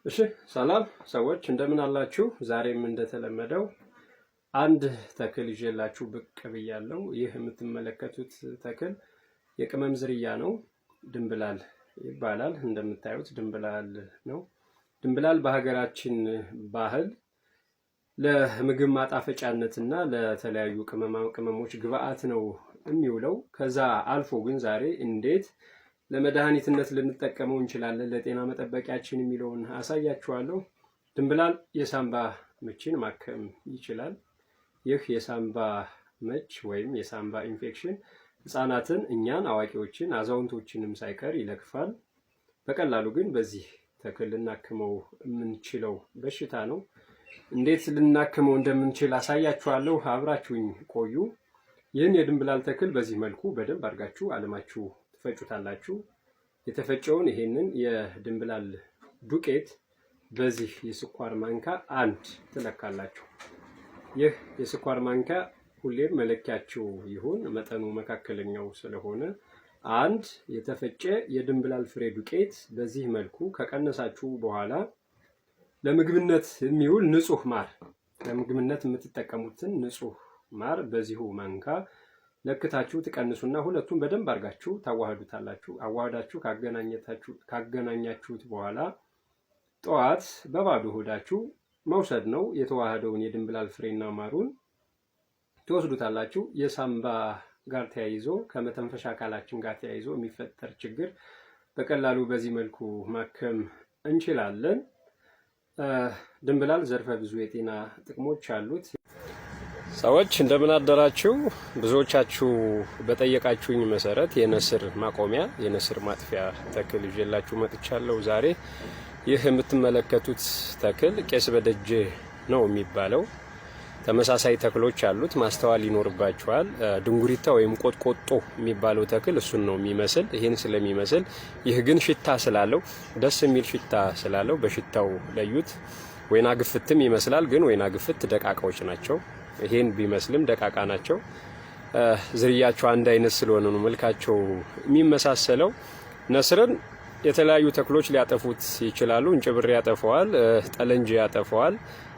እሺ ሰላም ሰዎች እንደምን አላችሁ? ዛሬም እንደተለመደው አንድ ተክል ይዤላችሁ ብቅ ብያለሁ። ይህ የምትመለከቱት ተክል የቅመም ዝርያ ነው። ድንብላል ይባላል። እንደምታዩት ድንብላል ነው። ድንብላል በሀገራችን ባህል ለምግብ ማጣፈጫነትና ለተለያዩ ቅመሞች ግብአት ነው የሚውለው። ከዛ አልፎ ግን ዛሬ እንዴት ለመድኃኒትነት ልንጠቀመው እንችላለን ለጤና መጠበቂያችን የሚለውን አሳያችኋለሁ። ድንብላል የሳምባ ምችን ማከም ይችላል። ይህ የሳምባ ምች ወይም የሳምባ ኢንፌክሽን ህፃናትን፣ እኛን፣ አዋቂዎችን፣ አዛውንቶችንም ሳይቀር ይለክፋል። በቀላሉ ግን በዚህ ተክል ልናክመው የምንችለው በሽታ ነው። እንዴት ልናክመው እንደምንችል አሳያችኋለሁ። አብራችሁኝ ቆዩ። ይህን የድንብላል ተክል በዚህ መልኩ በደንብ አድርጋችሁ አለማችሁ ትፈጩታላችሁ። የተፈጨውን ይሄንን የድንብላል ዱቄት በዚህ የስኳር ማንካ አንድ ትለካላችሁ። ይህ የስኳር ማንካ ሁሌም መለኪያችሁ ይሁን፣ መጠኑ መካከለኛው ስለሆነ አንድ የተፈጨ የድንብላል ፍሬ ዱቄት በዚህ መልኩ ከቀነሳችሁ በኋላ ለምግብነት የሚውል ንጹህ ማር፣ ለምግብነት የምትጠቀሙትን ንጹህ ማር በዚሁ ማንካ ለክታችሁ ትቀንሱና ሁለቱን በደንብ አድርጋችሁ ታዋህዱታላችሁ። አዋህዳችሁ ካገናኛችሁት በኋላ ጠዋት በባዶ ሆዳችሁ መውሰድ ነው። የተዋህደውን የድንብላል ፍሬና ማሩን ትወስዱታላችሁ። የሳምባ ጋር ተያይዞ ከመተንፈሻ አካላችን ጋር ተያይዞ የሚፈጠር ችግር በቀላሉ በዚህ መልኩ ማከም እንችላለን። ድንብላል ዘርፈ ብዙ የጤና ጥቅሞች አሉት። ሰዎች እንደምን አደራችሁ? ብዙዎቻችሁ በጠየቃችሁኝ መሰረት የነስር ማቆሚያ የነስር ማጥፊያ ተክል ይዤላችሁ መጥቻለሁ ዛሬ። ይህ የምትመለከቱት ተክል ቄስ በደጄ ነው የሚባለው። ተመሳሳይ ተክሎች አሉት፣ ማስተዋል ይኖርባችኋል። ድንጉሪታ ወይም ቆጥቆጦ የሚባለው ተክል እሱን ነው የሚመስል። ይህን ስለሚመስል ይህ ግን ሽታ ስላለው፣ ደስ የሚል ሽታ ስላለው በሽታው ለዩት። ወይና ግፍትም ይመስላል፣ ግን ወይና ግፍት ደቃቃዎች ናቸው። ይሄን ቢመስልም ደቃቃ ናቸው። ዝርያቸው አንድ አይነት ስለሆነ ነው መልካቸው የሚመሳሰለው። ነስርን የተለያዩ ተክሎች ሊያጠፉት ይችላሉ። እንጭብር ያጠፈዋል፣ ጠለንጅ ያጠፈዋል፣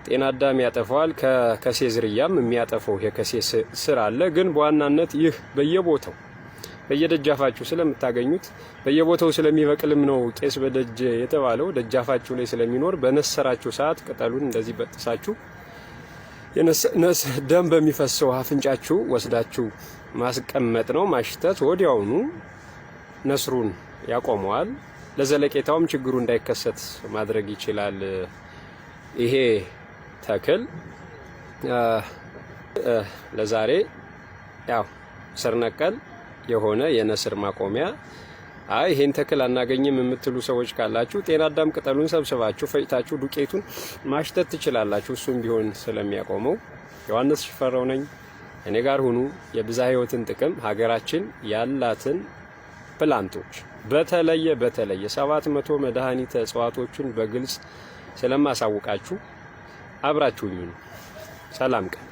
ጤና አዳም ያጠፈዋል። ከከሴ ዝርያም የሚያጠፈው የከሴ ስር አለ። ግን በዋናነት ይህ በየቦታው በየደጃፋችሁ ስለምታገኙት በየቦታው ስለሚበቅልም ነው ቄስ በደጅ የተባለው። ደጃፋችሁ ላይ ስለሚኖር በነሰራችሁ ሰዓት ቅጠሉን እንደዚህ በጥሳችሁ ደም በሚፈሰው አፍንጫችሁ ወስዳችሁ ማስቀመጥ ነው። ማሽተት ወዲያውኑ ነስሩን ያቆመዋል። ለዘለቄታውም ችግሩ እንዳይከሰት ማድረግ ይችላል። ይሄ ተክል ለዛሬ ያው ስር ነቀል የሆነ የነስር ማቆሚያ። ይሄን ተክል አናገኝም የምትሉ ሰዎች ካላችሁ ጤና አዳም ቅጠሉን ሰብስባችሁ ፈጭታችሁ ዱቄቱን ማሽተት ትችላላችሁ። እሱም ቢሆን ስለሚያቆመው። ዮሐንስ ሽፈራው ነኝ። እኔ ጋር ሁኑ። የብዝሃ ሕይወትን ጥቅም ሀገራችን ያላትን ፕላንቶች በተለየ 700 መድኃኒተ እጽዋቶችን በግልጽ ስለማሳውቃችሁ አብራችሁኝ። ሰላም ቀን